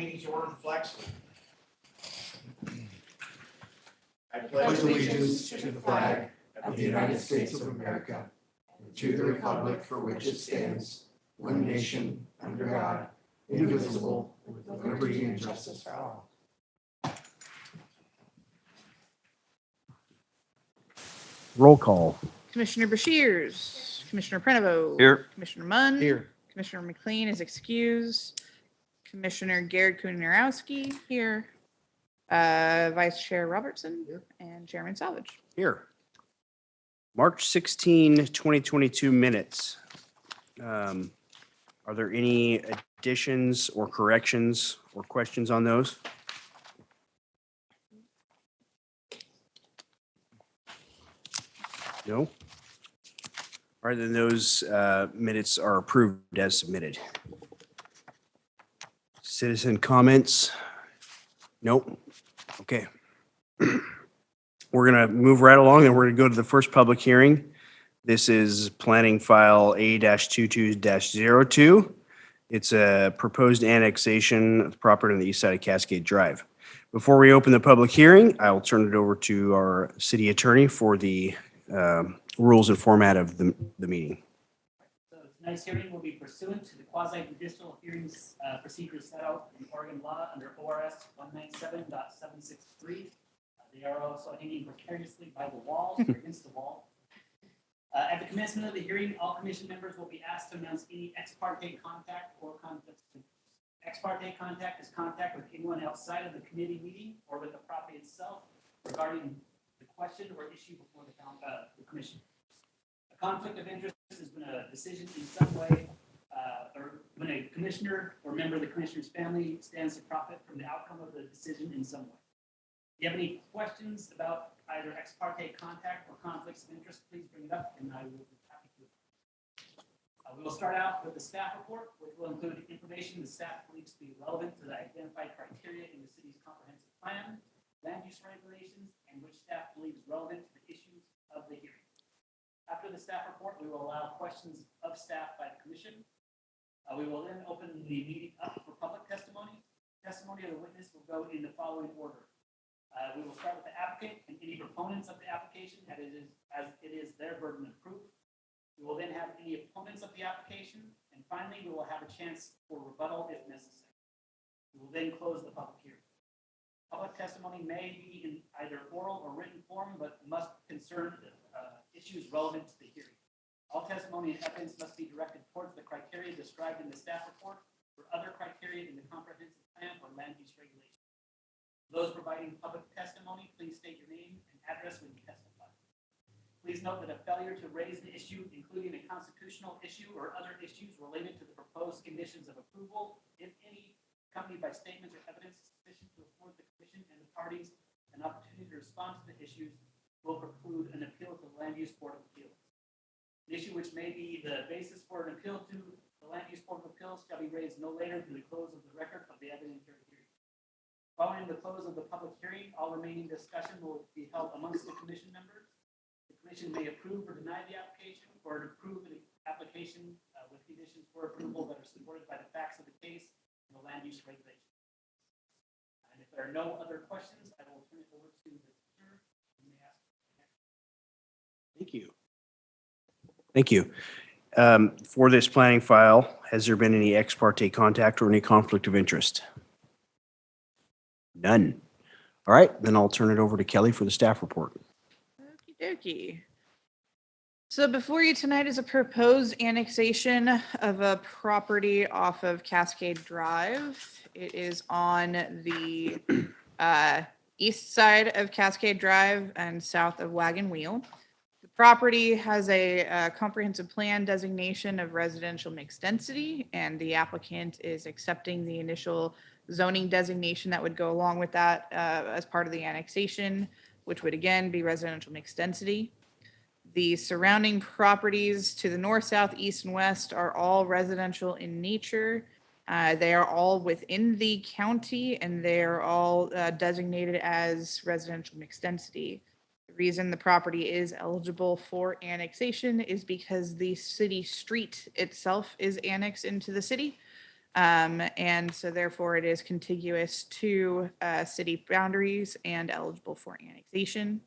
meeting to order and flex. I pledge allegiance to the flag of the United States of America and to the republic for which it stands, one nation, under God, indivisible, with liberty and justice for all. Roll call. Commissioner Bashirs, Commissioner Prenovo. Here. Commissioner Munn. Here. Commissioner McLean is excused. Commissioner Garrett Kunerowski here. Vice Chair Robertson and Chairman Salvage. Here. March 16, 2022 minutes. Are there any additions or corrections or questions on those? No? All right, then those minutes are approved as submitted. Citizen comments? Nope. Okay. We're going to move right along and we're going to go to the first public hearing. This is planning file A-22-02. It's a proposed annexation of the property on the east side of Cascade Drive. Before we open the public hearing, I will turn it over to our city attorney for the rules and format of the meeting. So tonight's hearing will be pursuant to the quasi-judicial hearings procedures set out in Oregon law under ORS 197.763. They are also hanging precariously by the walls or against the wall. At the commencement of the hearing, all commission members will be asked to announce any ex parte contact or conflicts of interest. Ex parte contact is contact with anyone outside of the committee meeting or with the property itself regarding the question or issue before the commission. A conflict of interest is when a decision in some way, or when a commissioner or member of the commissioner's family stands to profit from the outcome of the decision in some way. If you have any questions about either ex parte contact or conflicts of interest, please bring it up and I will be happy to. We will start out with the staff report, which will include information the staff believes to be relevant to the identified criteria in the city's comprehensive plan, land use regulations, and which staff believes relevant to the issues of the hearing. After the staff report, we will allow questions of staff by the commission. We will then open the meeting up for public testimony. Testimony of the witness will go in the following order. We will start with the applicant and any proponents of the application as it is their burden of proof. We will then have any opponents of the application, and finally, we will have a chance for rebuttal if necessary. We will then close the public hearing. Public testimony may be in either oral or written form, but must concern issues relevant to the hearing. All testimony and evidence must be directed towards the criteria described in the staff report or other criteria in the comprehensive plan or land use regulations. Those providing public testimony, please state your name and address when you testify. Please note that a failure to raise the issue, including a constitutional issue or other issues related to the proposed conditions of approval, if any, accompanied by statements or evidence sufficient to afford the commission and the parties an opportunity to respond to the issues, will preclude an appeal to the Land Use Board of Appeals. An issue which may be the basis for an appeal to the Land Use Board of Appeals shall be raised no later than the close of the record of the evidentiary hearing. Following the close of the public hearing, all remaining discussion will be held amongst the commission members. The commission may approve or deny the application or approve the application with conditions for approval that are supported by the facts of the case and the land use regulations. And if there are no other questions, I will turn it over to the speaker. You may ask. Thank you. Thank you. For this planning file, has there been any ex parte contact or any conflict of interest? None. All right, then I'll turn it over to Kelly for the staff report. Okie dokie. So before you tonight is a proposed annexation of a property off of Cascade Drive. It is on the east side of Cascade Drive and south of Wagon Wheel. The property has a comprehensive plan designation of residential mixed density, and the applicant is accepting the initial zoning designation that would go along with that as part of the annexation, which would again be residential mixed density. The surrounding properties to the north, south, east, and west are all residential in nature. They are all within the county and they are all designated as residential mixed density. The reason the property is eligible for annexation is because the city street itself is annexed into the city. And so therefore it is contiguous to city boundaries and eligible for annexation.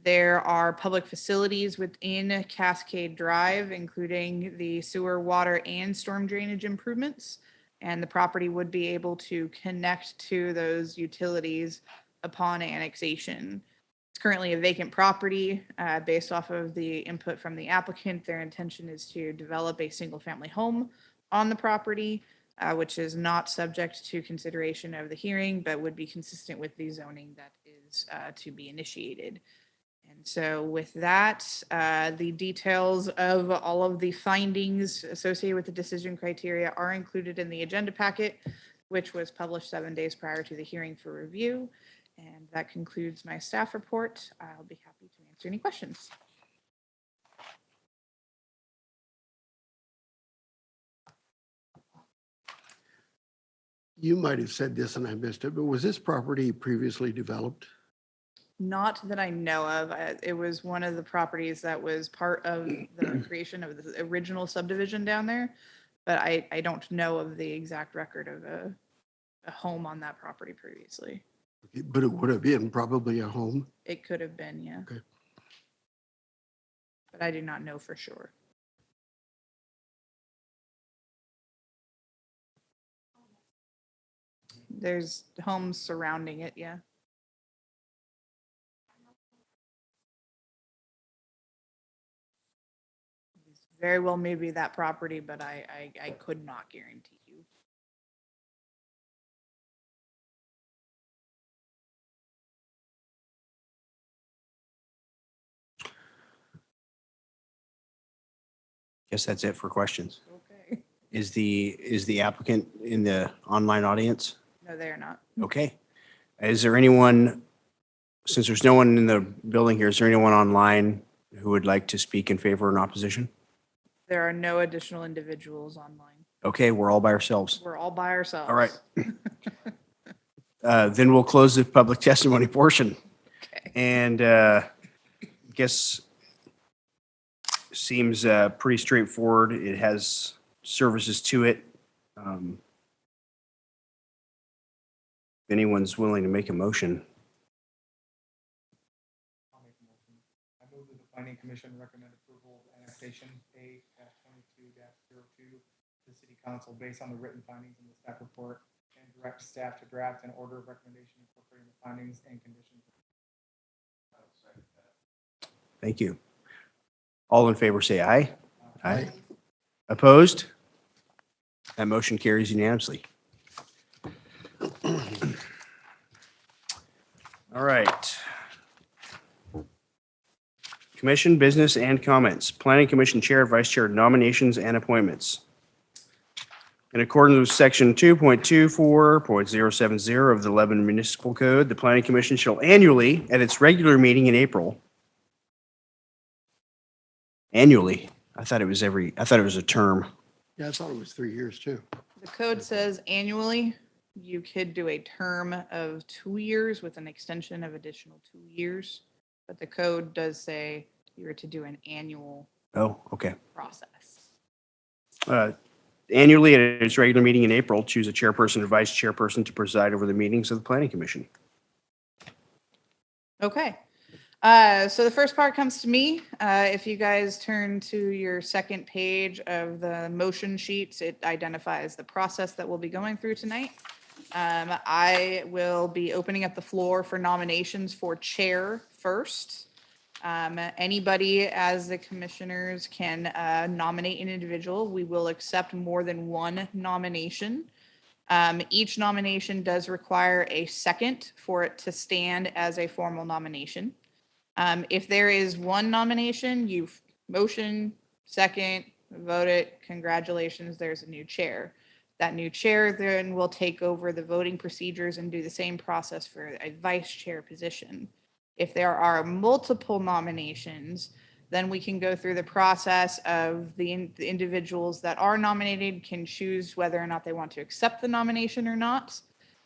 There are public facilities within Cascade Drive, including the sewer, water, and storm drainage improvements. And the property would be able to connect to those utilities upon annexation. It's currently a vacant property. Based off of the input from the applicant, their intention is to develop a single-family home on the property, which is not subject to consideration of the hearing, but would be consistent with the zoning that is to be initiated. And so with that, the details of all of the findings associated with the decision criteria are included in the agenda packet, which was published 7 days prior to the hearing for review. And that concludes my staff report. I'll be happy to answer any questions. You might have said this and I missed it, but was this property previously developed? Not that I know of. It was one of the properties that was part of the creation of the original subdivision down there. But I don't know of the exact record of a home on that property previously. Okay, but it would have been probably a home. It could have been, yeah. Okay. But I do not know for sure. There's homes surrounding it, yeah. Very well maybe that property, but I could not guarantee you. Guess that's it for questions. Okay. Is the applicant in the online audience? No, they are not. Okay. Is there anyone, since there's no one in the building here, is there anyone online who would like to speak in favor or in opposition? There are no additional individuals online. Okay, we're all by ourselves. We're all by ourselves. All right. Then we'll close the public testimony portion. Okay. And guess seems pretty straightforward. It has services to it. If anyone's willing to make a motion. I'll make a motion. I move that the planning commission recommend approval of annexation A-22-02 to the city council based on the written findings in the staff report and direct staff to draft an order of recommendation incorporating the findings and conditions. Thank you. All in favor, say aye. Aye. Opposed? That motion carries unanimously. All right. Commission business and comments. Planning Commission Chair, Vice Chair nominations and appointments. In accordance with Section 2.24.070 of the Lebanon Municipal Code, the Planning Commission shall annually, at its regular meeting in April, annually, I thought it was a term. Yeah, I thought it was 3 years too. The code says annually. You could do a term of 2 years with an extension of additional 2 years. But the code does say you are to do an annual Oh, okay. process. Annually, at its regular meeting in April, choose a chairperson and vice chairperson to preside over the meetings of the Planning Commission. Okay. So the first part comes to me. If you guys turn to your second page of the motion sheets, it identifies the process that we'll be going through tonight. I will be opening up the floor for nominations for chair first. Anybody as the commissioners can nominate an individual. We will accept more than one nomination. Each nomination does require a second for it to stand as a formal nomination. If there is one nomination, you motion, second, vote it, congratulations, there's a new chair. That new chair then will take over the voting procedures and do the same process for a vice chair position. If there are multiple nominations, then we can go through the process of the individuals that are nominated can choose whether or not they want to accept the nomination or not.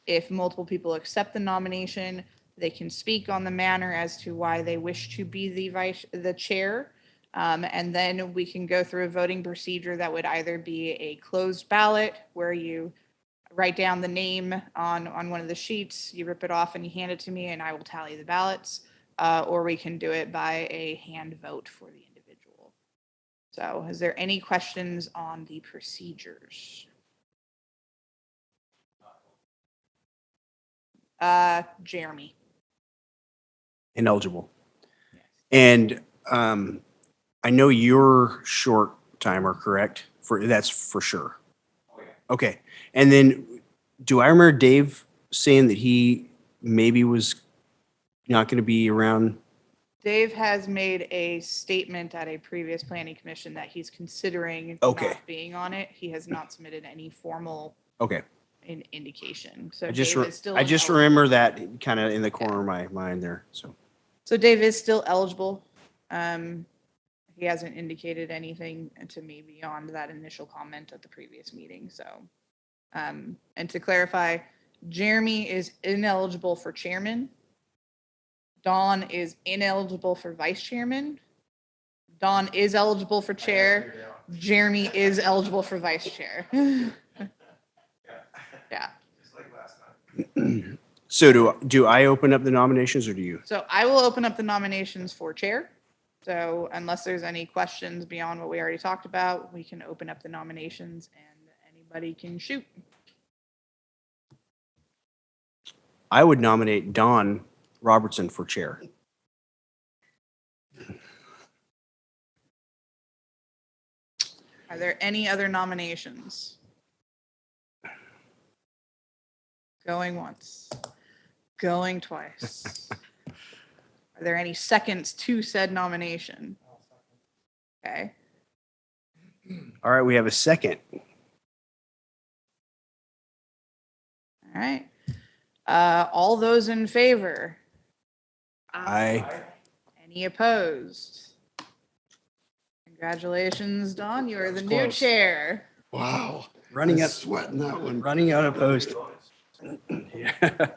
If multiple people accept the nomination, they can speak on the manner as to why they wish to be the chair. And then we can go through a voting procedure that would either be a closed ballot where you write down the name on one of the sheets, you rip it off and you hand it to me and I will tally the ballots. Or we can do it by a hand vote for the individual. So is there any questions on the procedures? Jeremy. Ineligible. And I know you're short timer, correct? That's for sure. Okay. And then do I remember Dave saying that he maybe was not going to be around? Dave has made a statement at a previous planning commission that he's considering Okay. not being on it. He has not submitted any formal Okay. indication. So I just, Dave is still I just ineligible. remember that kind of in the corner of my mind there. So Dave is still eligible. He hasn't indicated anything to me beyond that initial comment at the previous meeting. So, and to clarify, Jeremy is ineligible for chairman. Dawn is ineligible for vice chairman. Dawn is eligible for chair. Jeremy is eligible for vice chair. Yeah. So do I open up the nominations or do you? So I will open up the nominations for chair. So unless there's any questions beyond what we already talked about, we can open up the nominations and anybody can shoot. I would nominate Don Robertson for chair. Are there any other nominations? Going once, going twice. Are there any seconds to said nomination? Okay. All right, we have a second. All right. All those in favor? Aye. Any opposed? Congratulations, Dawn. You are the new close. chair. Wow. Running I up, was sweating that one. running unopposed. Yeah.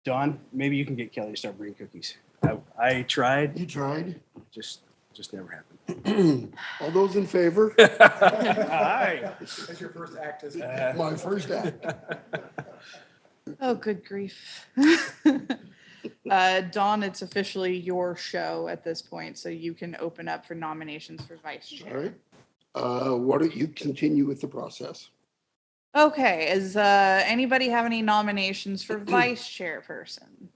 Don, maybe you can get Kelly to start bringing cookies. I tried, You tried? just never happened. All those in favor? Aye. That's your first act as. My first act. Oh, good grief. Dawn, it's officially your show at this point, so you can open up for nominations for vice All chair. right. Why don't you continue with the process? Okay, is anybody have any nominations for vice chairperson?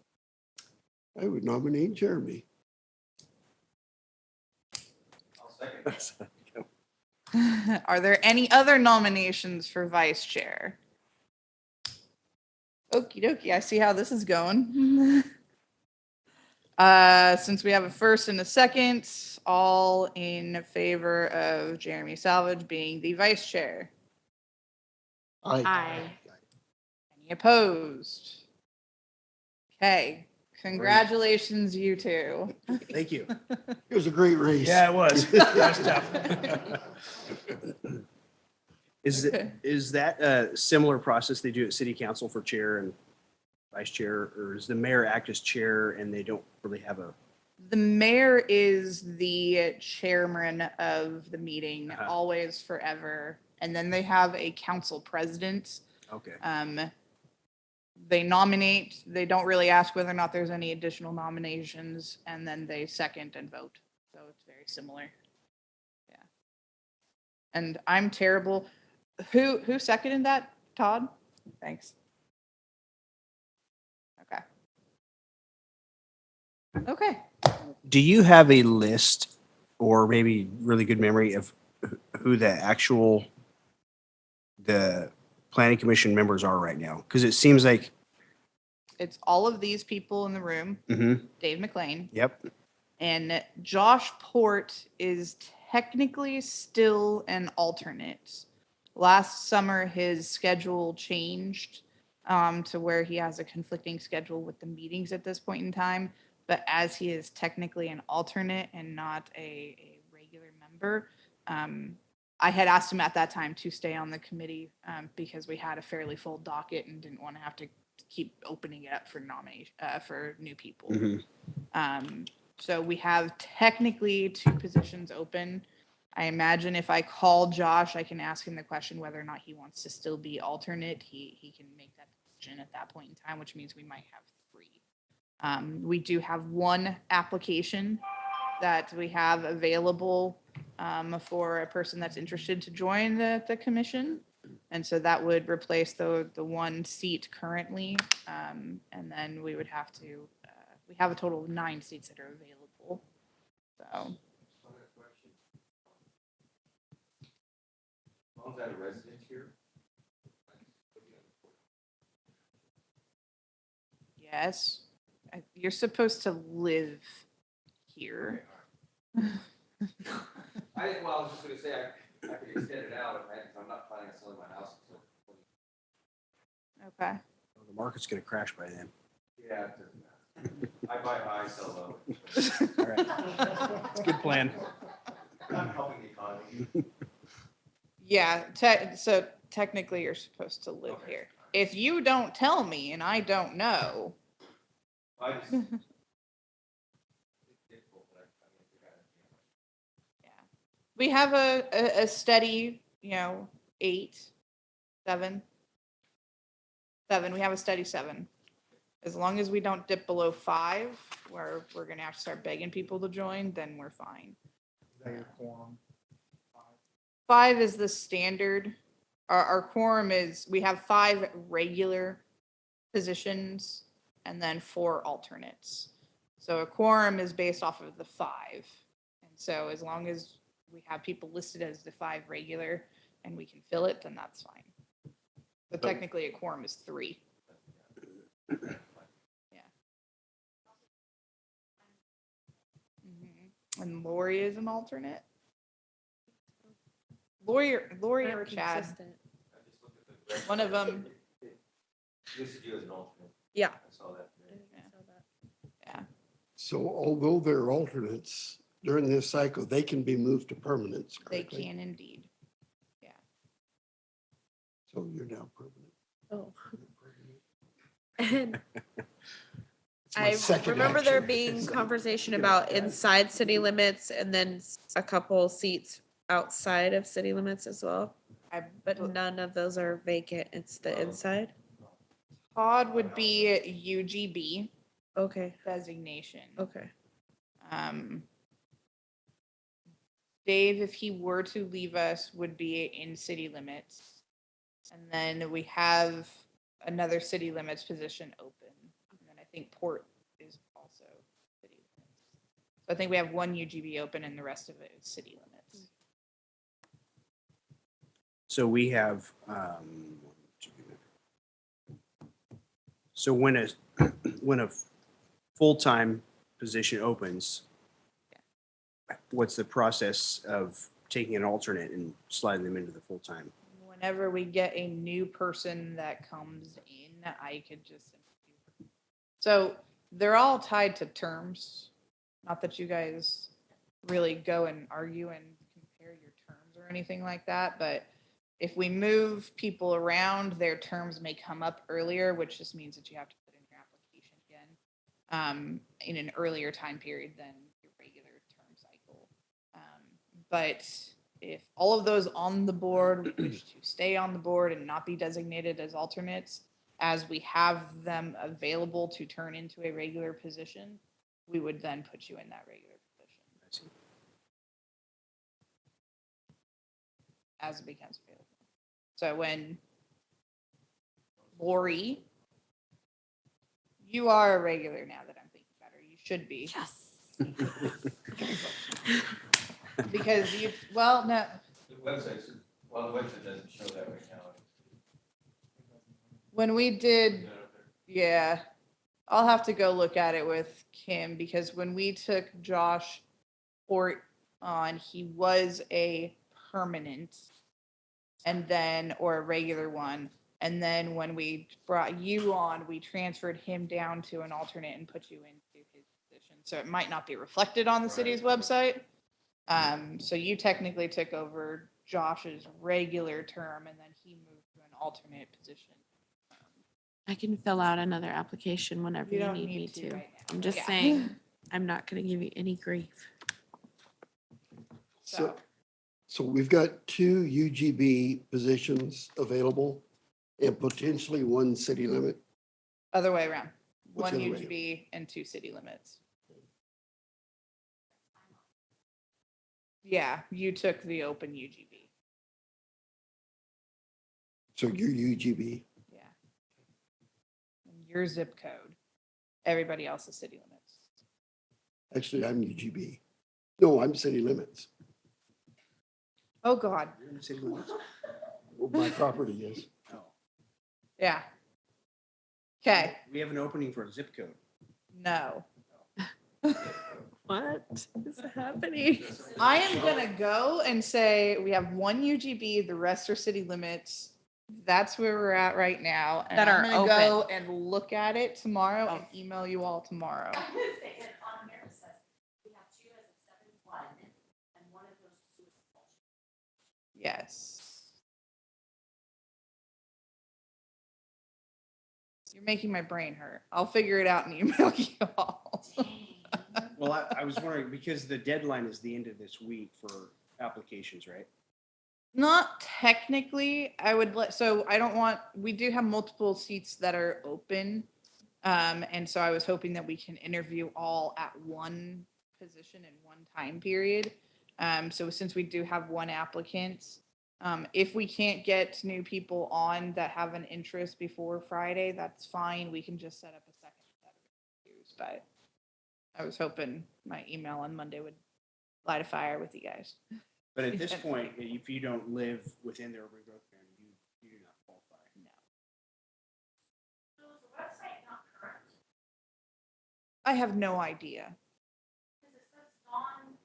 I would nominate Jeremy. Are there any other nominations for vice chair? Okie dokie, I see how this is going. Since we have a first and a second, all in favor of Jeremy Salvage being the vice chair. Aye. Any opposed? Okay, congratulations, you two. Thank you. It was a great race. Yeah, it was. It was tough. Okay. Is that a similar process they do at city council for chair and vice chair, or does the mayor act as chair and they don't really have a? The mayor is the chairman of the meeting, Uh-huh. always, forever. And then they have a council president. Okay. They nominate, they don't really ask whether or not there's any additional nominations, and then they second and vote. So it's very similar. Yeah. And I'm terrible. Who seconded that? Todd? Thanks. Okay. Okay. Do you have a list or maybe really good memory of who the planning commission members are right now? Because it seems like, It's all of these people in the room. Dave McLean. yep. And Josh Port is technically still an alternate. Last summer, his schedule changed to where he has a conflicting schedule with the meetings at this point in time. But as he is technically an alternate and not a regular member, I had asked him at that time to stay on the committee because we had a fairly full docket and didn't want to have to keep opening it up for nomination for new people. So we have technically 2 positions open. I imagine if I call Josh, I can ask him the question whether or not he wants to still be alternate. He can make that decision at that point in time, which means we might have 3. We do have 1 application that we have available for a person that's interested to join the commission. And so that would replace the 1 seat currently. And then we would have to, we have a total of 9 seats that are available. So, Is that a resident here? yes, you're supposed to live here. I was just gonna say, I could extend it out if I'm not planning on selling my house. Okay. The market's going to crash by then. Yeah, it doesn't matter. I buy high, sell low. All right. It's a good plan. I'm helping the economy. Yeah, so technically you're supposed to live Okay. here. If you don't tell me and I don't know, I just. It's difficult, but I mean, if you got it, yeah. We have a steady, 8, 7. 7, we have a steady 7. As long as we don't dip below 5, where we're gonna have to start begging people to join, then we're fine. Is that your quorum? 5 is the standard. Our quorum is, we have 5 regular positions and then 4 alternates. So a quorum is based off of the 5. And so as long as we have people listed as the 5 regular and we can fill it, then that's fine. But technically a quorum is 3. Yeah. And Lori is an alternate. Lori or Chad, I just looked at the. one of them. Listed you as an alternate. Yeah. I saw that today. Yeah. So although they're alternates, during this cycle, they can be moved to permanents, They correctly? can indeed. So you're now permanent. Oh. You're permanent. And It's my I second remember there action. being conversation about inside city limits and then a couple seats outside of city limits as well. But none of those are vacant. It's the inside. Todd would be UGB Okay, designation. okay. Dave, if he were to leave us, would be in city limits. And then we have another city limits position open. And then I think Port is also city limits. So I think we have 1 UGB open and the rest of it is city limits. So we have, so when a full-time position opens, what's the process of taking an alternate and sliding them into the full-time? Whenever we get a new person that comes in, I could just. So they're all tied to terms. Not that you guys really go and argue and compare your terms or anything like that, but if we move people around, their terms may come up earlier, which just means that you have to put in your application again in an earlier time period than your regular term cycle. But if all of those on the board wish to stay on the board and not be designated as alternates, as we have them available to turn into a regular position, we would then put you in that regular position as it becomes available. So when Lori, you are a regular now that I'm thinking about her, you should be. Yes. Because you, well, no, The website doesn't show that right now. when we did, Is that up there? yeah, I'll have to go look at it with Kim because when we took Josh Port on, he was a permanent and then, or a regular one. And then when we brought you on, we transferred him down to an alternate and put you into his position. So it might not be reflected on the city's website. So you technically took over Josh's regular term and then he moved to an alternate position. I can fill out another application whenever You you don't need need me to to. right now. I'm just Yeah. saying, I'm not gonna give you any grief. So, so we've got 2 UGB positions available and potentially 1 city limit. Other way around. What's One the other way? UGB and 2 city limits. Yeah, you took the open UGB. So you're UGB. Yeah. And your zip code. Everybody else is city limits. Actually, I'm UGB. No, I'm city limits. Oh, God. You're in the city limits? Well, my property is. Oh. Yeah. Okay, We have an opening for a zip code. no. What is happening? I am gonna go and say we have 1 UGB, the rest are city limits. That's where we're at right now. And That I'm are gonna go and look at it tomorrow and Oh. email you all tomorrow. I'm gonna say it on here, it says, we have 2 as a 7-1, and one of those 2 is alternate. Yes. You're making my brain hurt. I'll figure it out and email you all. Well, I was wondering, because the deadline is the end of this week for applications, right? Not technically, I would let, so I don't want, we do have multiple seats that are open. And so I was hoping that we can interview all at one position in one time period. So since we do have 1 applicant, if we can't get new people on that have an interest before Friday, that's fine. We can just set up a second set of interviews. But I was hoping my email on Monday would light a fire with you guys. But at this point, if you don't live within the urban growth area, you do not qualify. No. So is the website not current? I have no idea. Because it says Dawn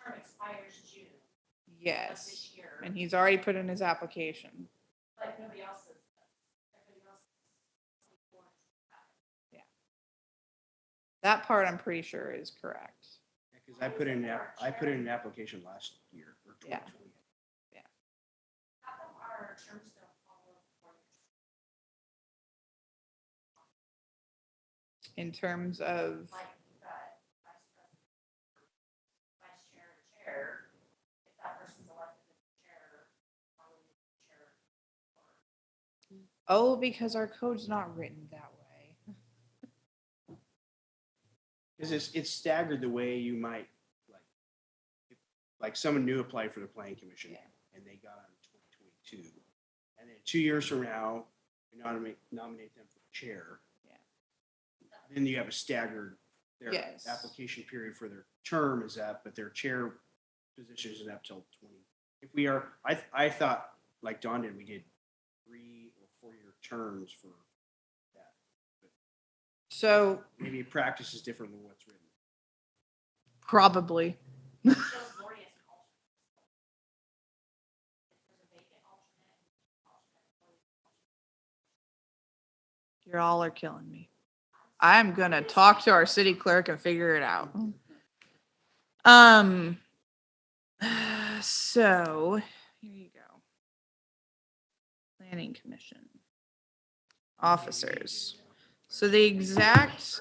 term expires June of Yes. this year, And he's already put in his application. but nobody else is. Everybody else is 24. That part I'm pretty sure is correct. Because I put in an application last year or Yeah. 2020. How come our terms don't follow 4 years? In terms of, Like, you've got vice president, vice chair, and chair. If that person's elected as the chair, how will the chair? oh, because our code's not written that way. Because it's staggered the way you might, like someone new applied for the planning commission Yeah. and they got on in 2022. And then 2 years from now, you nominate them for chair. Yeah. Then you have a staggered, their Yes. application period for their term is up, but their chair position isn't up till 20. If we are, I thought, like Don did, we did 3 or 4 year terms for that. So Maybe practice is different than what's written. probably. Shows Lori as an alternate. If there's a vacant alternate, Lori's an alternate. You all are killing me. I'm gonna talk to our city clerk and figure it out. So here you go. Planning Commission. Officers. So the exact,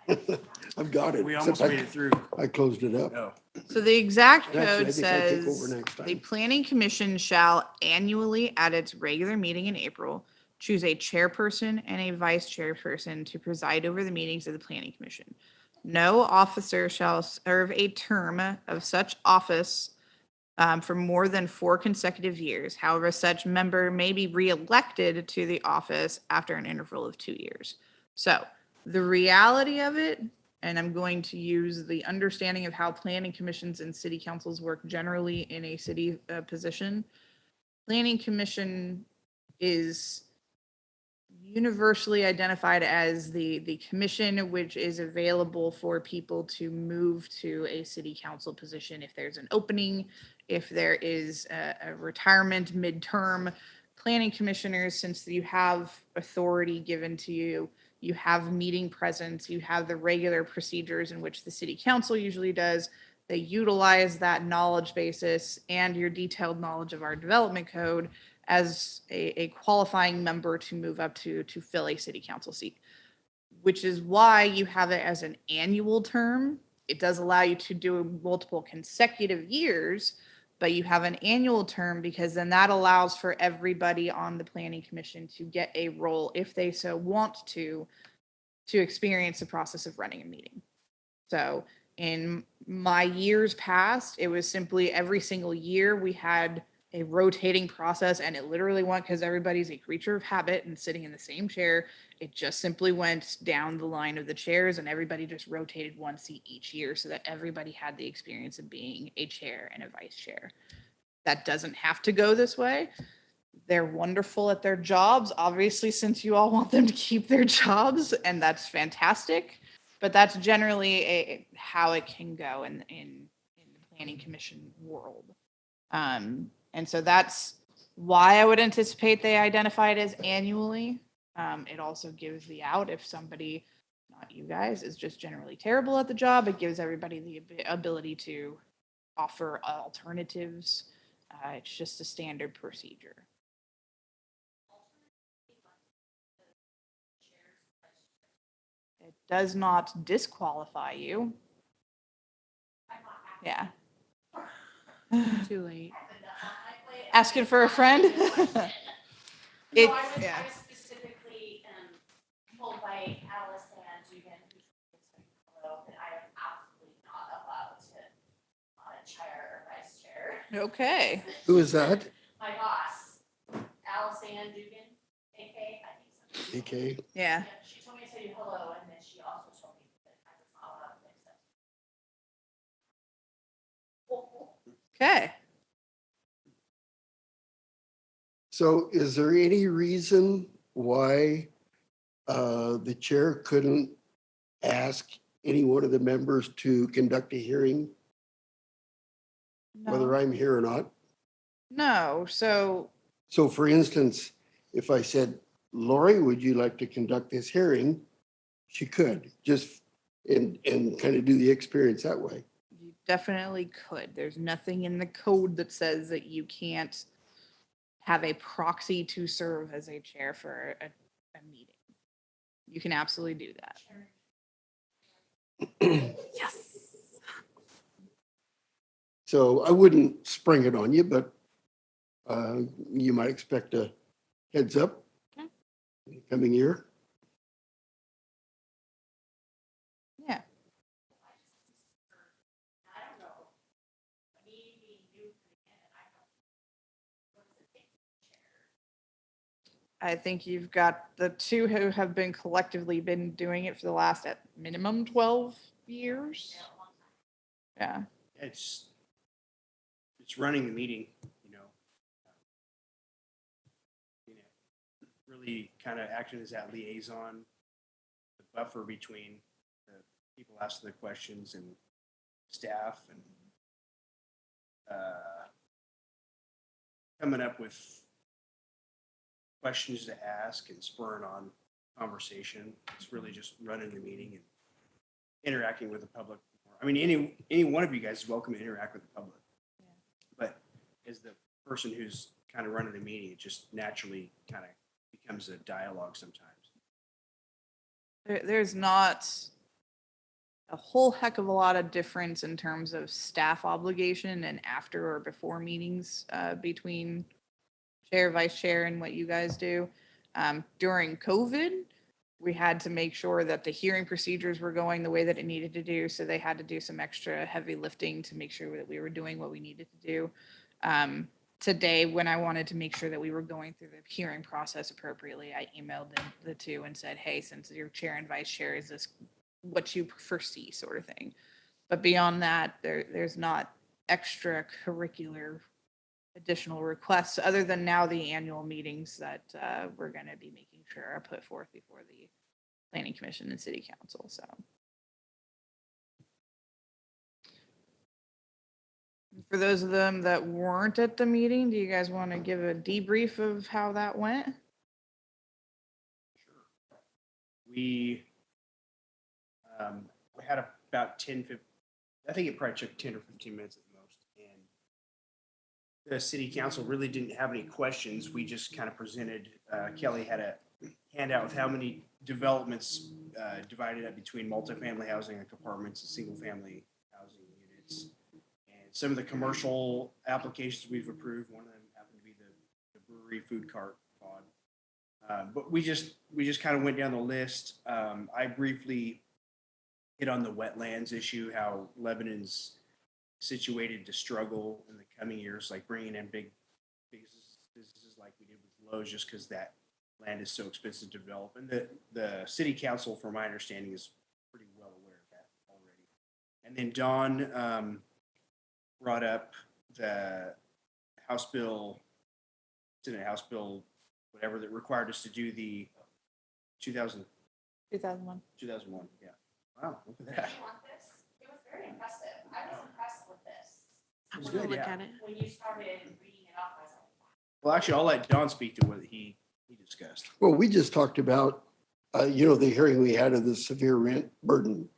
I've got it. We almost except made it through. I closed it up. Oh. so the exact And actually, I code think I take over says next the time. Planning Commission shall annually at its regular meeting in April choose a chairperson and a vice chairperson to preside over the meetings of the Planning Commission. No officer shall serve a term of such office for more than 4 consecutive years. However, such member may be reelected to the office after an interval of 2 years. So the reality of it, and I'm going to use the understanding of how planning commissions and city councils work generally in a city position. Planning commission is universally identified as the commission which is available for people to move to a city council position if there's an opening, if there is a retirement midterm. Planning commissioners, since you have authority given to you, you have meeting presence, you have the regular procedures in which the city council usually does. They utilize that knowledge basis and your detailed knowledge of our development code as a qualifying member to move up to fill a city council seat. which is why you have it as an annual term. It does allow you to do multiple consecutive years, but you have an annual term because then that allows for everybody on the planning commission to get a role if they so want to experience the process of running a meeting. So in my years past, it was simply every single year we had a rotating process, and it literally went because everybody's a creature of habit and sitting in the same chair. It just simply went down the line of the chairs, and everybody just rotated one seat each year so that everybody had the experience of being a chair and a vice chair. That doesn't have to go this way. They're wonderful at their jobs, obviously, since you all want them to keep their jobs, and that's fantastic. But that's generally how it can go in the planning commission world. And so that's why I would anticipate they identify it as annually. It also gives the out if somebody, not you guys, is just generally terrible at the job. It gives everybody the ability to offer alternatives. It's just a standard procedure. It does not disqualify you. Yeah. Too late. Asking for a friend? No, It- I was, yeah. I was specifically, told by Alice and Dugan, who told me hello, that I am absolutely not allowed to, on a chair or vice chair. Okay. Who is that? My boss, Alice and Dugan, AK, I think so. DK? Yeah. Yeah, she told me to tell you hello, and then she also told me that I was not allowed to accept. Okay. So is there any reason why the chair couldn't ask any one of the members to conduct a hearing, whether No. I'm here or not? No. So So for instance, if I said, Lori, would you like to conduct this hearing? She could, just and kind of do the experience that way. you definitely could. There's nothing in the code that says that you can't have a proxy to serve as a chair for a meeting. You can absolutely do that. Yes. So I wouldn't spring it on you, but you might expect a heads up Okay. in the coming year. Yeah. I don't know, me being new coming in, I don't, what does it take to chair? I think you've got the two who have been collectively been doing it for the last at minimum 12 years. Yeah, a long time. Yeah. It's running the meeting, really kind of acting as that liaison, the buffer between the people asking the questions and staff, and coming up with questions to ask and spurring on conversation. It's really just running the meeting and interacting with the public. I mean, any one of you guys is welcome to interact with the public. Yeah. But as the person who's kind of running the meeting, it just naturally kind of becomes a dialogue sometimes. There's not a whole heck of a lot of difference in terms of staff obligation and after or before meetings between chair, vice chair, and what you guys do. During COVID, we had to make sure that the hearing procedures were going the way that it needed to do. So they had to do some extra heavy lifting to make sure that we were doing what we needed to do. Today, when I wanted to make sure that we were going through the hearing process appropriately, I emailed the two and said, hey, since you're chair and vice chair, is this what you foresee, sort of thing. But beyond that, there's not extracurricular additional requests other than now the annual meetings that we're going to be making sure are put forth before the planning commission and city council. So for those of them that weren't at the meeting, do you guys want to give a debrief of how that went? Sure. We had about 10, 15, I think it probably took 10 or 15 minutes at the most. And the city council really didn't have any questions. We just kind of presented, Kelly had a handout with how many developments divided up between multifamily housing and apartments and single-family housing units. And some of the commercial applications we've approved, one of them happened to be the brewery food cart pod. But we just kind of went down the list. I briefly hit on the wetlands issue, how Lebanon's situated to struggle in the coming years, like bringing in big businesses like we did with Lowe's, just because that land is so expensive to develop. And the city council, from my understanding, is pretty well aware of that already. And then Don brought up the House Bill, Senate House Bill, whatever, that required us to do the 2001, 2001. yeah. Wow, look at Did that. you want this? It was very impressive. I was impressed with this. I It's wanna good, look yeah. at it. When you started reading it off, I was like, wow. Well, actually, I'll let Don speak to what he discussed. Well, we just talked about, the hearing we had of the severe rent burden.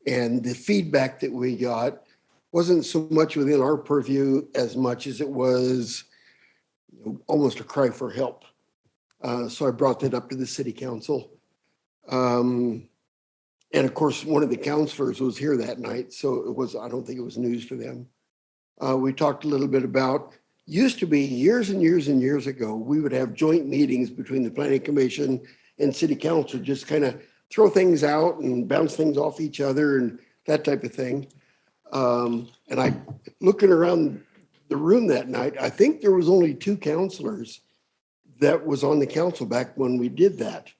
And the feedback that we got wasn't so much within our purview as much as it was almost a cry for help. So I brought that up to the city council. And of course, one of the counselors was here that night, so I don't think it was news to them. We talked a little bit about, used to be years and years and years ago, we would have joint meetings between the planning commission and city council, just kind of throw things out and bounce things off each other and that type of thing. And I, looking around the room that night, I think there was only 2 counselors that was on the council back when we did that.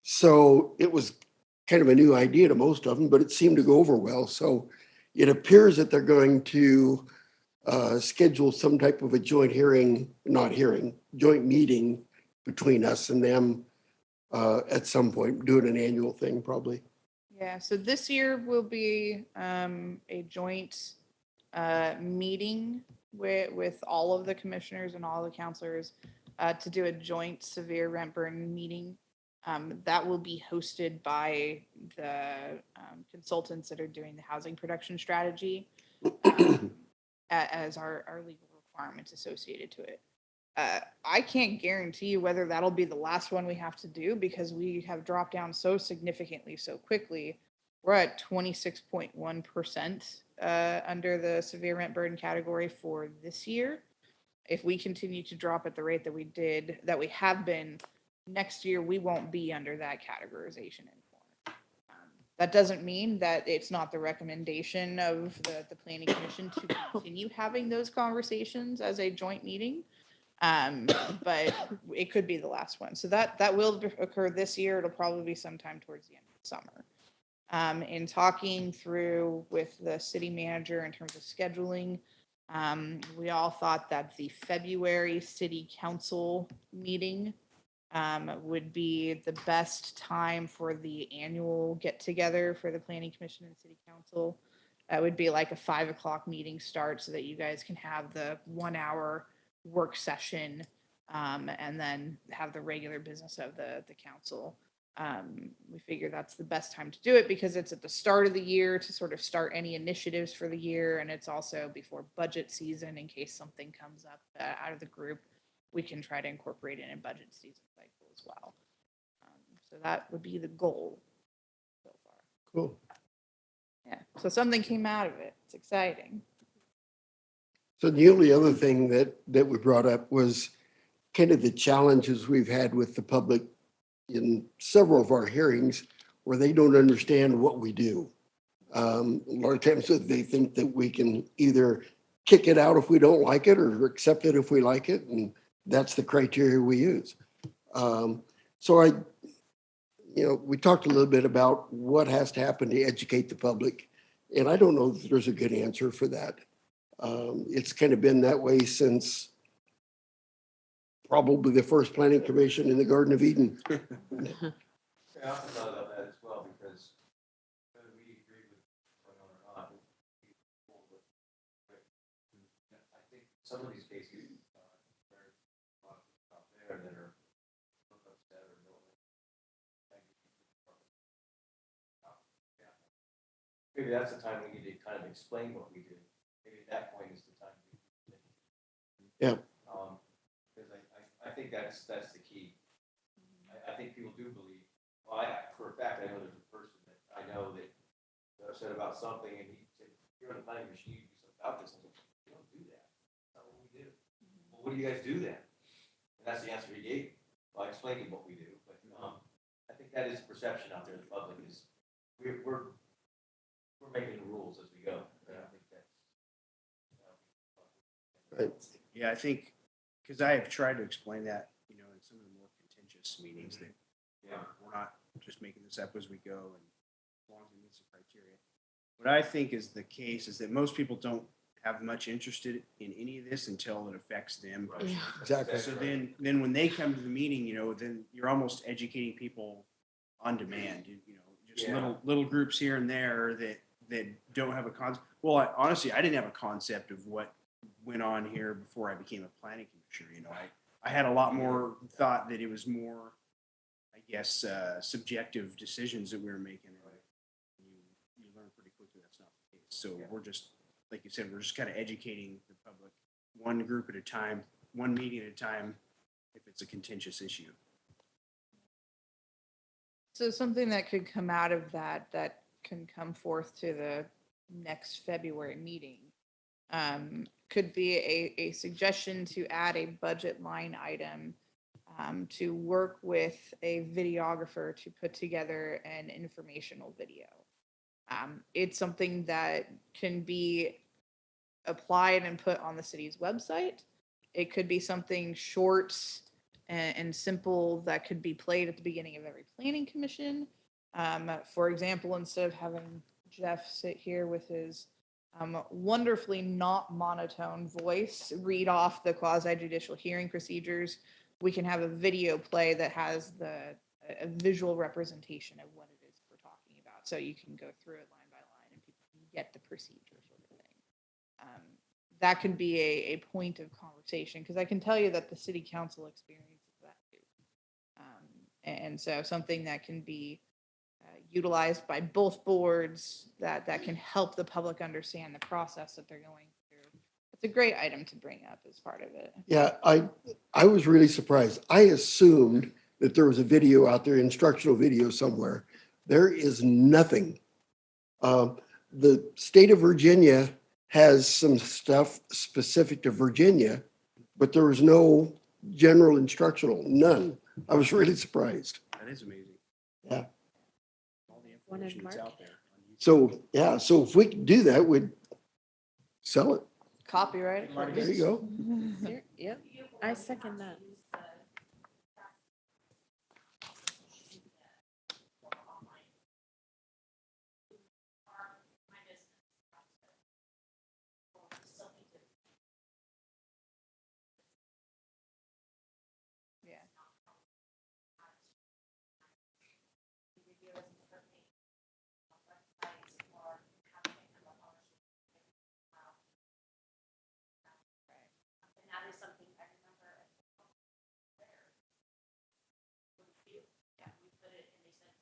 So it was kind of a new idea to most of them, but it seemed to go over well. So it appears that they're going to schedule some type of a joint meeting between us and them at some point, doing an annual thing probably. Yeah, so this year will be a joint meeting with all of the commissioners and all the counselors to do a joint severe rent burden meeting. That will be hosted by the consultants that are doing the housing production strategy as our legal requirements associated to it. I can't guarantee you whether that'll be the last one we have to do because we have dropped down so significantly so quickly. We're at 26.1% under the severe rent burden category for this year. If we continue to drop at the rate that we have been, next year we won't be under that categorization anymore. That doesn't mean that it's not the recommendation of the planning commission to continue having those conversations as a joint meeting. But it could be the last one. So that will occur this year. It'll probably be sometime towards the end of the summer. In talking through with the city manager in terms of scheduling, we all thought that the February city council meeting would be the best time for the annual get together for the planning commission and city council. That would be like a 5 o'clock meeting start so that you guys can have the 1 hour work session and then have the regular business of the council. We figure that's the best time to do it because it's at the start of the year to sort of start any initiatives for the year. And it's also before budget season in case something comes up out of the group, we can try to incorporate it in budget season cycle as well. So that would be the goal so far. Cool. Yeah, so something came out of it. It's exciting. So the only other thing that we brought up was kind of the challenges we've had with the public in several of our hearings where they don't understand what we do. A lot of times they think that we can either kick it out if we don't like it or accept it if we like it. And that's the criteria we use. So we talked a little bit about what has to happen to educate the public. And I don't know that there's a good answer for that. It's kind of been that way since probably the first planning commission in the Garden of Eden. I also thought about that as well, because whether we agree with what's going on or not, I think some of these cases, there's a lot of people out there that are upset or don't. Maybe that's the time we need to kind of explain what we do. Maybe at that point is the time we Yeah. Because I think that's the key. I think people do believe, well, for a fact, I know there's a person that I know that said about something, and he said, you're on the planning machine, you do something about this. I was like, we don't do that. That's not what we do. Well, what do you guys do then? And that's the answer he gave. Well, I explained to him what we do, but, I think that is the perception out there, in the public is, we're making the rules as we go. And I think that's. Right. Yeah, I think, because I have tried to explain that, in some of the more contentious meetings that, we're not just making this up as we go and as long as it meets the criteria. What I think is the case is that most people don't have much interest in any of this until it affects them. Yeah. Exactly. So then when they come to the meeting, then you're almost educating people on demand, just Yeah. little groups here and there that don't have a concept. Well, honestly, I didn't have a concept of what went on here before I became a planning commissioner. I had a lot more thought that it was more, I guess, subjective decisions that we were making. You learn pretty quickly that's not the case. So we're just, like you said, we're just kind of educating the public, one group at a time, one meeting at a time, if it's a contentious issue. So something that could come out of that can come forth to the next February meeting could be a suggestion to add a budget line item to work with a videographer to put together an informational video. It's something that can be applied and put on the city's website. It could be something short and simple that could be played at the beginning of every planning commission. For example, instead of having Jeff sit here with his wonderfully not monotone voice read off the quasi judicial hearing procedures, we can have a video play that has a visual representation of what it is we're talking about. So you can go through it line by line and people can get the procedure sort of thing. That could be a point of conversation, because I can tell you that the city council experiences that too. And so something that can be utilized by both boards that can help the public understand the process that they're going through. It's a great item to bring up as part of it. Yeah, I was really surprised. I assumed that there was a video out there, instructional video somewhere. There is nothing. The state of Virginia has some stuff specific to Virginia, but there was no general instructional, none. I was really surprised. That is amazing. Yeah. All the Wanted information that's Mark? out there. on YouTube. So, yeah, so if we could do that, we'd sell it. Copyright. There you go. Yep, I second that. Yeah. And that is something I remember. Yeah, we put it, and they said,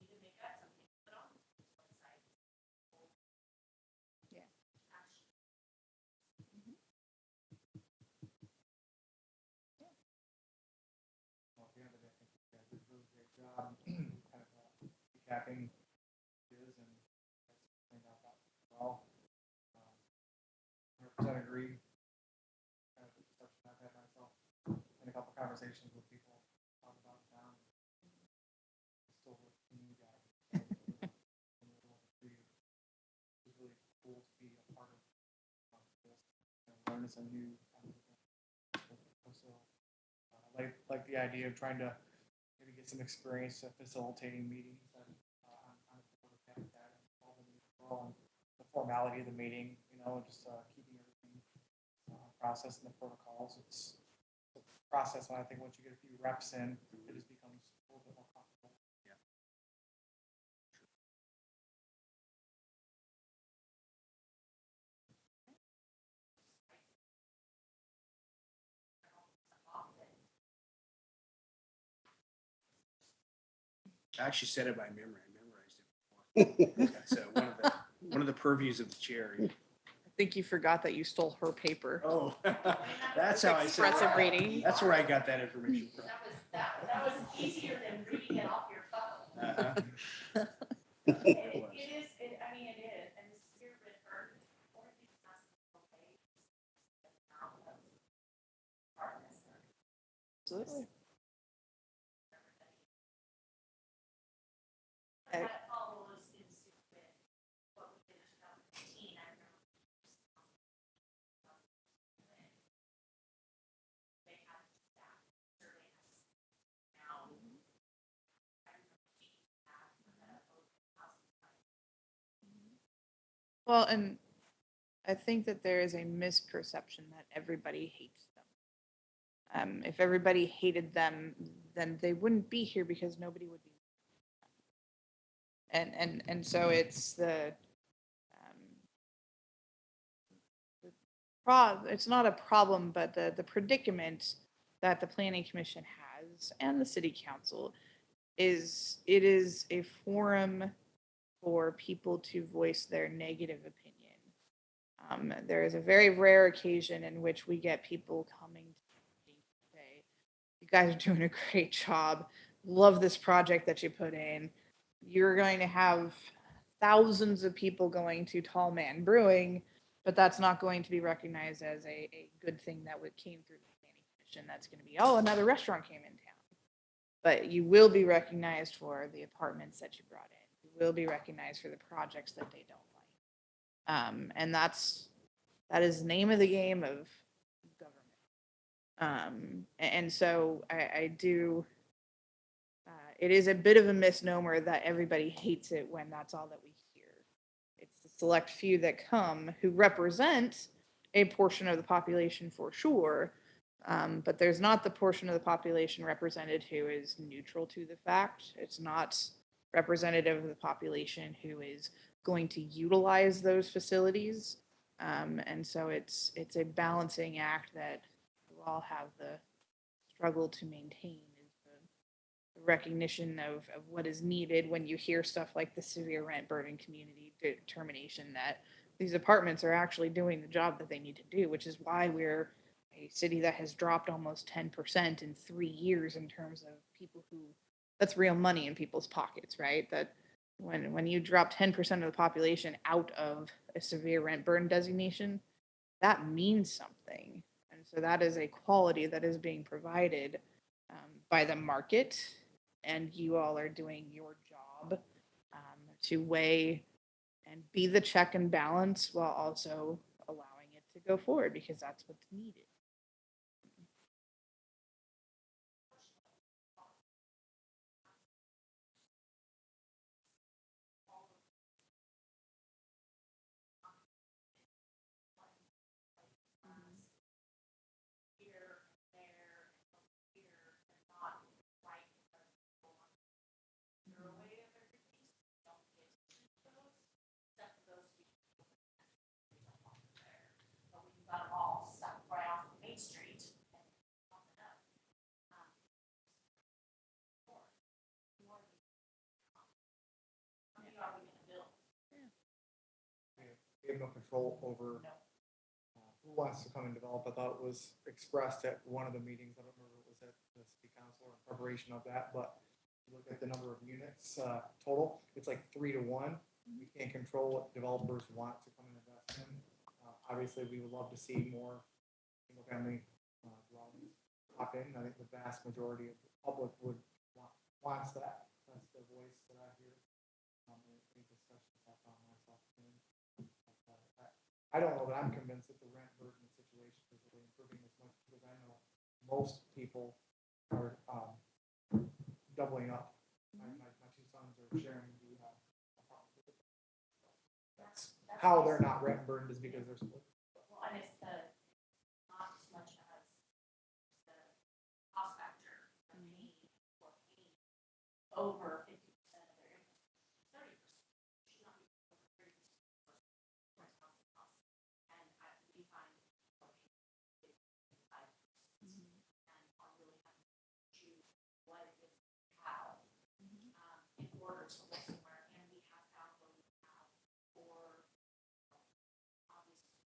we need to make that something to put on this website. Yeah. Well, yeah, but I think you guys did a really great job kind of recapping is and turned out that well. 100% agree. Kind of the perception I've had myself in a couple conversations with people talk about town. Still with you guys. It's really cool to be a part of this and learn some new. So like the idea of trying to maybe get some experience at facilitating meetings and on a board of that and involving people and the formality of the meeting, just keeping everything processed in the protocols. It's a process, and I think once you get a few reps in, it just becomes a little bit more comfortable. Yeah. I actually said it by memory. I memorized it before. That's one of the purviews of the chair. think you forgot that you stole her paper. Oh, that's how I said Expressive that. reading. That's where I got that information from. That was easier than reading it off your phone. Uh-huh. It is, I mean, it is, and the spirit of earth, or these possible ways. Absolutely. That follows in suit with what we did in 2015, I remember. They have that survey now. Well, and I think that there is a misperception that everybody hates them. If everybody hated them, then they wouldn't be here because nobody would be. And so it's it's not a problem, but the predicament that the planning commission has and the city council is it is a forum for people to voice their negative opinion. There is a very rare occasion in which we get people coming to say, "You guys are doing a great job. Love this project that you put in. You're going to have thousands of people going to Tall Man Brewing, but that's not going to be recognized as a good thing that came through the planning commission. That's going to be, oh, another restaurant came in town." But you will be recognized for the apartments that you brought in. You will be recognized for the projects that they don't like. And that is the name of the game of government. And so I do, it is a bit of a misnomer that everybody hates it when that's all that we hear. It's the select few that come who represent a portion of the population for sure, but there's not the portion of the population represented who is neutral to the fact. It's not representative of the population who is going to utilize those facilities. And so it's a balancing act that we all have the struggle to maintain, is the recognition of what is needed when you hear stuff like the severe rent burden community determination that these apartments are actually doing the job that they need to do, which is why we're a city that has dropped almost 10% in 3 years in terms of people who, that's real money in people's pockets, right? That when you drop 10% of the population out of a severe rent burden designation, that means something. And so that is a quality that is being provided by the market, and you all are doing your job to weigh and be the check and balance while also allowing it to go forward, because that's what's needed. Here, there, here, and not like you're away of everything, so don't get to those, except for those people who don't want them there. But when you've got them all stuck right off of Main Street and popping up. How many are we gonna build? We have no control over who wants to come and develop. I thought it was expressed at one of the meetings. I don't remember if it was at the city council or in preparation of that, but look at the number of units total. It's like 3 to 1. We can't control what developers want to come and invest in. Obviously, we would love to see more single-family dwellings pop in. I think the vast majority of the public wants that. That's the voice that I hear. Any discussions I found myself in. I don't know that I'm convinced that the rent burden situation is really improving as much, because I know most people are doubling up. My two sons are sharing the apartment. That's how they're not rent burdened, is because they're split. Well, and it's not as much as the cost factor, of paying over 50% of their income, 30%. Should not be over 30%. And we find and are really having to choose what it is we have in order to live somewhere. And we have found where we have for obviously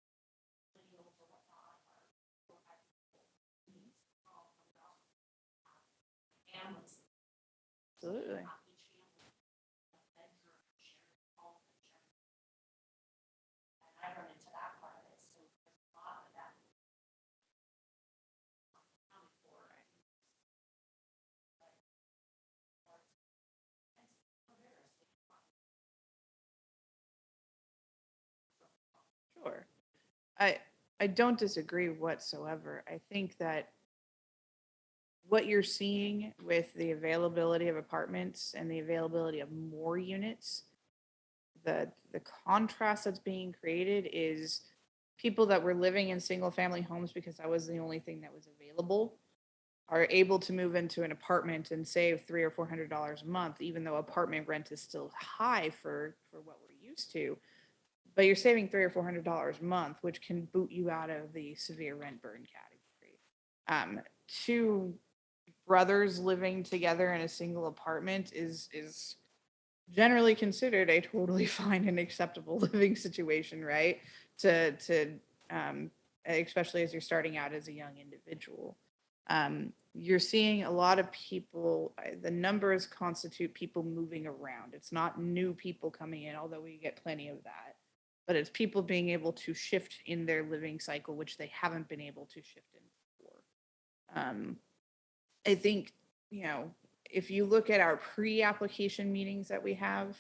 Absolutely. Each family, bedroom, sharing, all of them sharing. And I run into that part of it, so there's a lot of that. Accounted for. Sure. I don't disagree whatsoever. I think that what you're seeing with the availability of apartments and the availability of more units, the contrast that's being created is people that were living in single family homes because that was the only thing that was available are able to move into an apartment and save $300 or $400 a month, even though apartment rent is still high for what we're used to. But you're saving $300 or $400 a month, which can boot you out of the severe rent burn category. Two brothers living together in a single apartment is generally considered a totally fine and acceptable living situation, right? To especially as you're starting out as a young individual. You're seeing a lot of people, the numbers constitute people moving around. It's not new people coming in, although we get plenty of that. But it's people being able to shift in their living cycle, which they haven't been able to shift in before. I think, if you look at our pre-application meetings that we have,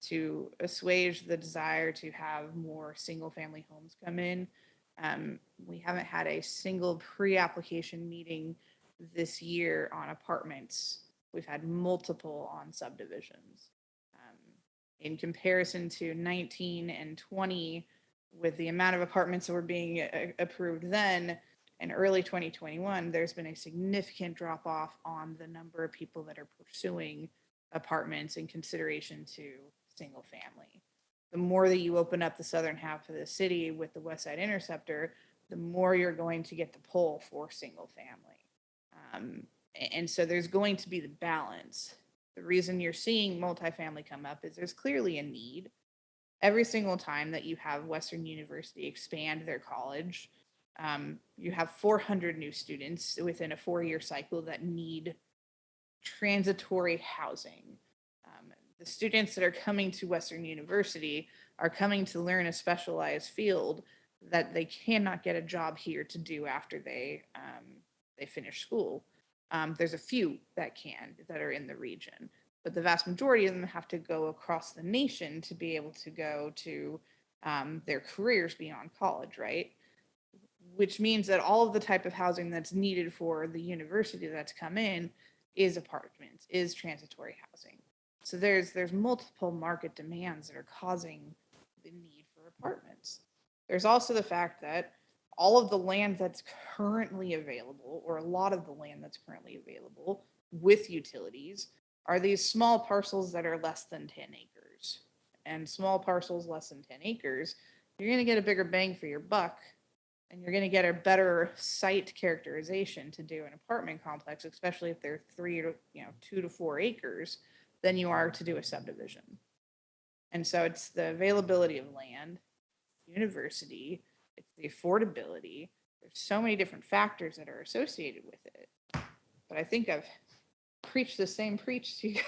to assuage the desire to have more single-family homes come in, we haven't had a single pre-application meeting this year on apartments. We've had multiple on subdivisions. In comparison to 19 and 20, with the amount of apartments that were being approved then, in early 2021, there's been a significant drop off on the number of people that are pursuing apartments in consideration to single family. The more that you open up the southern half of the city with the West Side Interceptor, the more you're going to get the pull for single family. And so there's going to be the balance. The reason you're seeing multifamily come up is there's clearly a need. Every single time that you have Western University expand their college, you have 400 new students within a 4-year cycle that need transitory housing. The students that are coming to Western University are coming to learn a specialized field that they cannot get a job here to do after they finish school. There's a few that can, that are in the region, but the vast majority of them have to go across the nation to be able to go to their careers beyond college, right? Which means that all of the type of housing that's needed for the university that's come in is apartments, is transitory housing. So there's multiple market demands that are causing the need for apartments. There's also the fact that all of the land that's currently available, or a lot of the land that's currently available with utilities, are these small parcels that are less than 10 acres. And small parcels less than 10 acres, you're going to get a bigger bang for your buck, and you're going to get a better site characterization to do an apartment complex, especially if they're 2 to 4 acres, than you are to do a subdivision. And so it's the availability of land, university, it's the affordability. There's so many different factors that are associated with it. But I think I've preached the same preach to you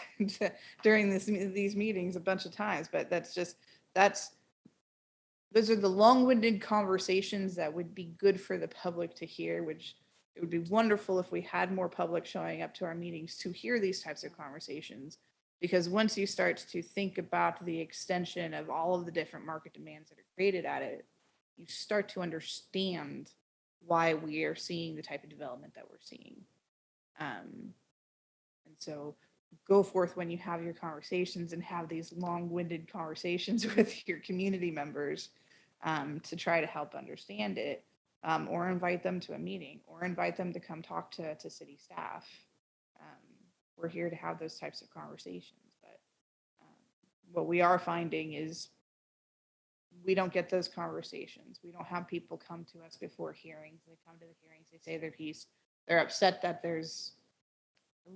during these meetings a bunch of times, but those are the long-winded conversations that would be good for the public to hear, which it would be wonderful if we had more public showing up to our meetings to hear these types of conversations. Because once you start to think about the extension of all of the different market demands that are created at it, you start to understand why we are seeing the type of development that we're seeing. And so go forth when you have your conversations and have these long-winded conversations with your community members to try to help understand it, or invite them to a meeting, or invite them to come talk to city staff. We're here to have those types of conversations, but what we are finding is we don't get those conversations. We don't have people come to us before hearings. They come to the hearings, they say their piece. They're upset that there's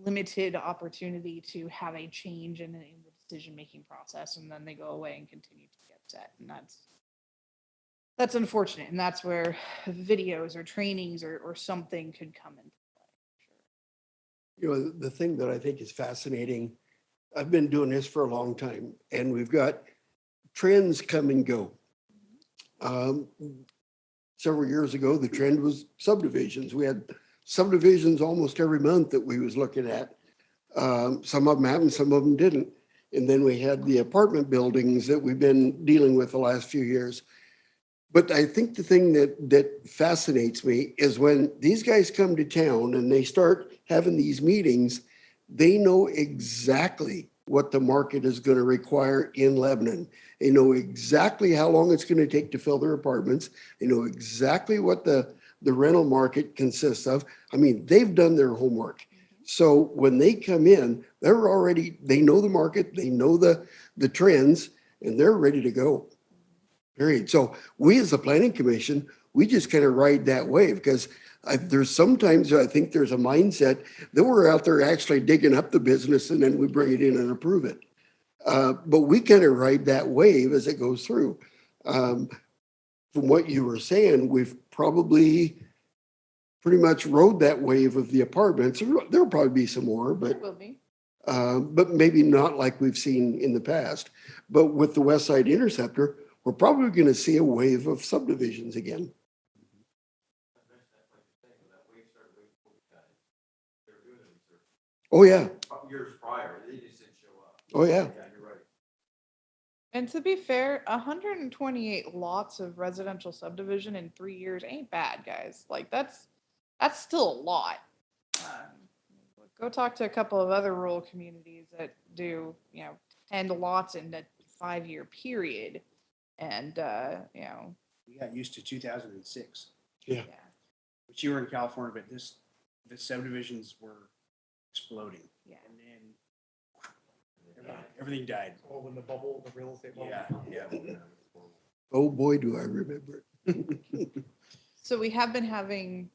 limited opportunity to have a change in the decision-making process, and then they go away and continue to get upset. And that's unfortunate. And that's where videos or trainings or something could come into play. Sure. You know, the thing that I think is fascinating, I've been doing this for a long time, and we've got trends come and go. Um, Several years ago, the trend was subdivisions. We had subdivisions almost every month that we was looking at. Some of them happened, some of them didn't. And then we had the apartment buildings that we've been dealing with the last few years. But I think the thing that fascinates me is when these guys come to town and they start having these meetings, they know exactly what the market is going to require in Lebanon. They know exactly how long it's going to take to fill their apartments. They know exactly what the rental market consists of. I mean, they've done their homework. So when they come in, they know the market, they know the trends, and they're ready to go. Period. So we as a planning commission, we just kind of ride that wave because there's sometimes I think there's a mindset that we're out there actually digging up the business and then we bring it in and approve it. But we kind of ride that wave as it goes through. From what you were saying, we've probably pretty much rode that wave of the apartments. There'll probably be some more, There but will be. but maybe not like we've seen in the past. But with the West Side Interceptor, we're probably going to see a wave of subdivisions again. Oh, yeah. Years prior, they just didn't show up. Oh, yeah. Yeah, you're right. And to be fair, 128 lots of residential subdivision in 3 years ain't bad, guys. Like that's still a lot. Go talk to a couple of other rural communities that do, 10 lots in a 5-year period. And, We got used to 2006, Yeah. yeah. which you were in California, but the subdivisions were exploding. Yeah. And then everything died. Or when the real estate bubble. Yeah, yeah. Oh, boy, do I remember it. So we have been having,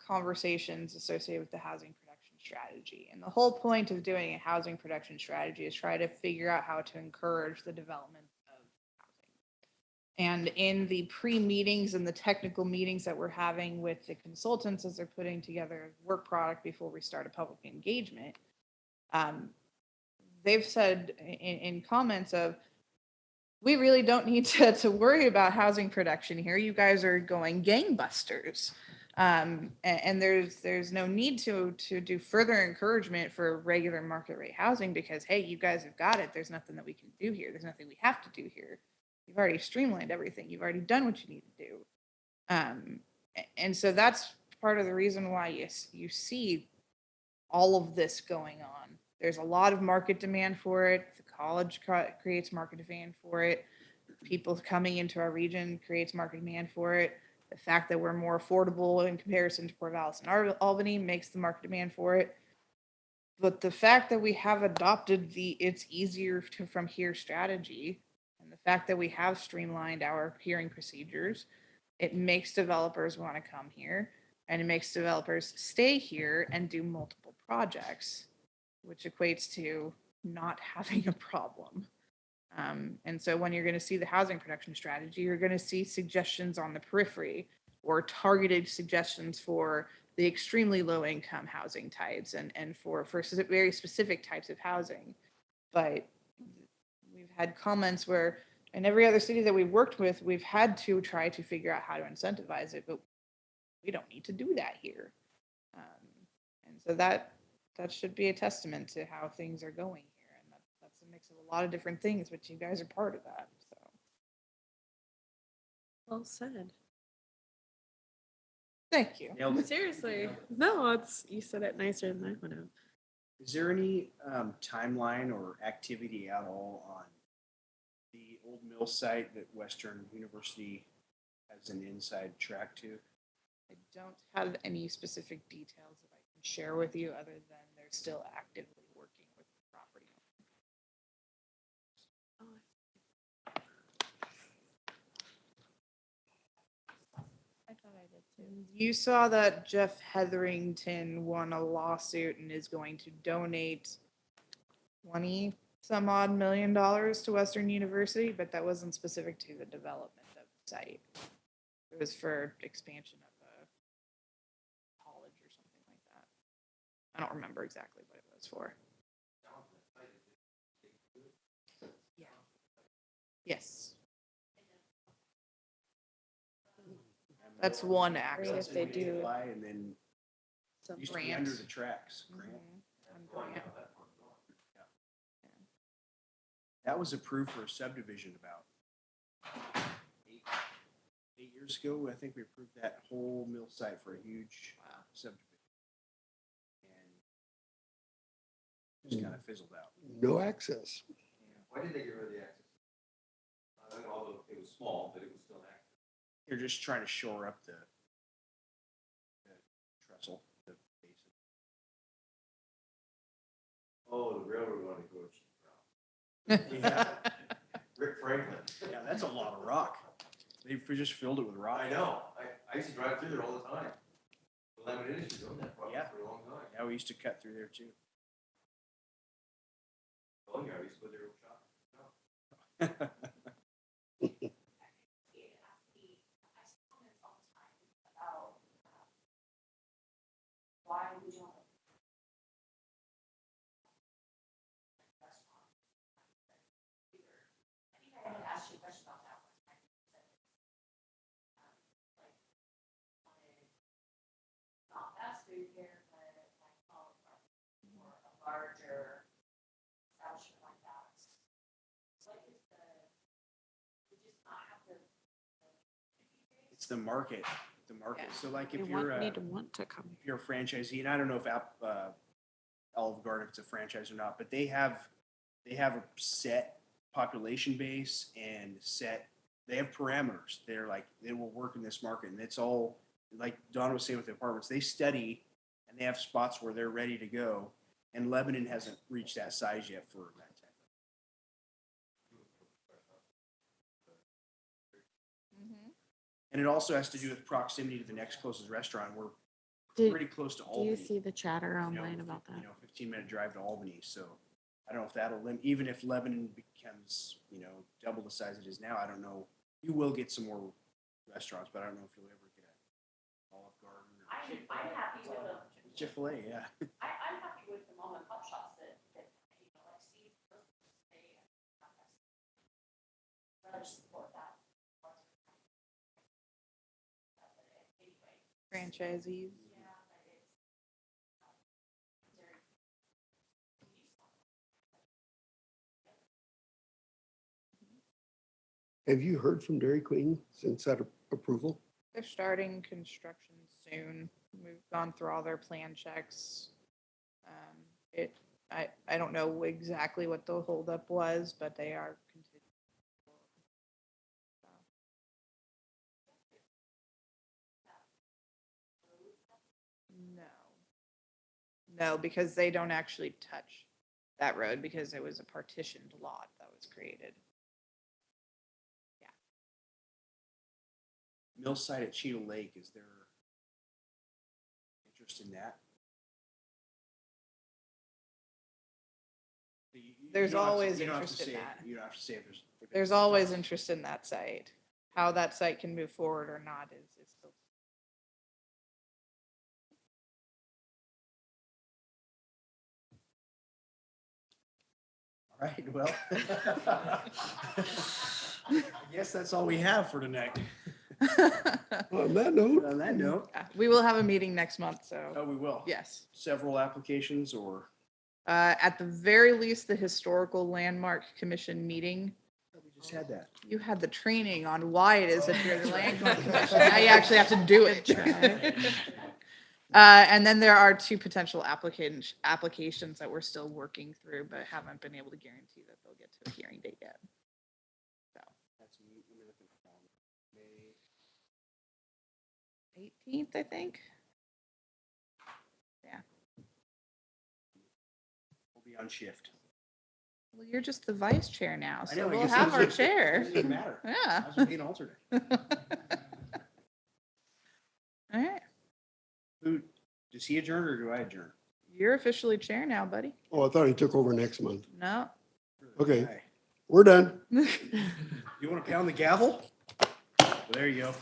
conversations associated with the housing production strategy. And the whole point of doing a housing production strategy is try to figure out how to encourage the development of housing. And in the pre-meetings and the technical meetings that we're having with the consultants as they're putting together a work product before we start a public engagement, they've said in comments of, we really don't need to worry about housing production here. You guys are going gangbusters. And there's no need to do further encouragement for regular market rate housing because, hey, you guys have got it. There's nothing that we can do here. There's nothing we have to do here. You've already streamlined everything. You've already done what you need to do. And so that's part of the reason why you see all of this going on. There's a lot of market demand for it. The college creates market demand for it. People coming into our region creates market demand for it. The fact that we're more affordable in comparison to Port Alice and Albany makes the market demand for it. But the fact that we have adopted it's easier to from here strategy, and the fact that we have streamlined our hearing procedures, it makes developers want to come here, and it makes developers stay here and do multiple projects, which equates to not having a problem. And so when you're going to see the housing production strategy, you're going to see suggestions on the periphery or targeted suggestions for the extremely low income housing types and for very specific types of housing. But we've had comments where in every other city that we've worked with, we've had to try to figure out how to incentivize it, but we don't need to do that here. And so that should be a testament to how things are going here. And that's a mix of a lot of different things, but you guys are part of that. So Well said. thank you. Nailed it. Seriously. No, you said it nicer than I would have. Is there any timeline or activity at all on the old mill site that Western University has an inside track to? I don't have any specific details that I can share with you other than they're still actively working with the property I thought I did too. owner. You saw that Jeff Hetherington won a lawsuit and is going to donate 20 some odd $1 million to Western University, but that wasn't specific to the development of the site. It was for expansion of a college or something like I don't remember exactly what it was for. Yeah. Yes. That's one Great access. if they do Fly and then some used to be under grants. the tracks. Grant. Mhm. One grant. That was approved for a subdivision about 8 years ago. I think we approved that whole mill site for a huge subdivision. And just kind of fizzled out. No access. Why did they get rid of the access? Although it was small, but it was still active. They're just trying to shore up the trestle, the basin. Oh, the railroad wanted to go cheap route. Yeah, Rick Franklin. yeah, that's a lot of rock. They just filled it with rock. I know. I used to drive through there all the time. The lemon industry owned that property Yeah. for a long time. Yeah, we used to cut through there too. Oh, yeah, I used to go there and shop. I see comments all the time about why we don't. Restaurant. I think I had asked you a question about that one time. You said that, like, wanted not fast food here, but like Olive Garden or a larger establishment like that. What is we just not have the. It's the market, Yeah. So like They if you're, need to want to come. if you're a franchisee, and I don't know if Olive Garden, if it's a franchise or not, but they have a set population base and they have parameters. They're like, they will work in this market, and it's all, like Don was saying with the apartments, they study and they have spots where they're ready to go. And Lebanon hasn't reached that size yet for that type. Mhm. And it also has to do with proximity to the next closest restaurant. We're Did- pretty close to Do Albany. you see the chatter you know, online about that? 15-minute drive to Albany. So I don't know if that'll even if Lebanon becomes, double the size it is now, I don't know. You will get some more restaurants, but I don't know if you'll ever get Olive Garden or I'm happy with them. Chick-fil-A. Yeah. I'm happy with the mom and pop shops that, like, see, they, rather support that. Anyway, Franchisees. yeah, but it's, very. Have you heard from Dairy Queen since that approval? They're starting construction soon. We've gone through all their plan checks. I don't know exactly what the holdup was, but they are continuing. No. No, because they don't actually touch that road because it was a partitioned lot that was created. Mill site at Cheetah Lake. Is there interest in that? There's You don't have to- always you don't have to interest in say- that. You don't have to say if there's. There's always interest in that site. How that site can move forward or not is still. All right, well. I guess that's all we have for tonight. On that note, On that note, We will have a meeting next month, so oh, we will. yes. Several applications or? At the very least, the Historical Landmark Commission meeting. We just had that. You had the training on why it is that you're the Landmark Commission. Now you actually have to do it. And then there are two potential applications that we're still working through, but haven't been able to guarantee that they'll get to a hearing date yet. So That's me. Let me look at the calendar. May 18th, I think. We'll be on shift. Well, you're just the vice chair now, I so know, I we'll guess have it our doesn't- chair. Doesn't even matter. Yeah. I was being alternate. All right. Who, does he adjourn or do I adjourn? You're officially chair now, buddy. oh, I thought he took over next month. No. Okay. Hi. We're done. You want to pound the gavel? Well, there you go.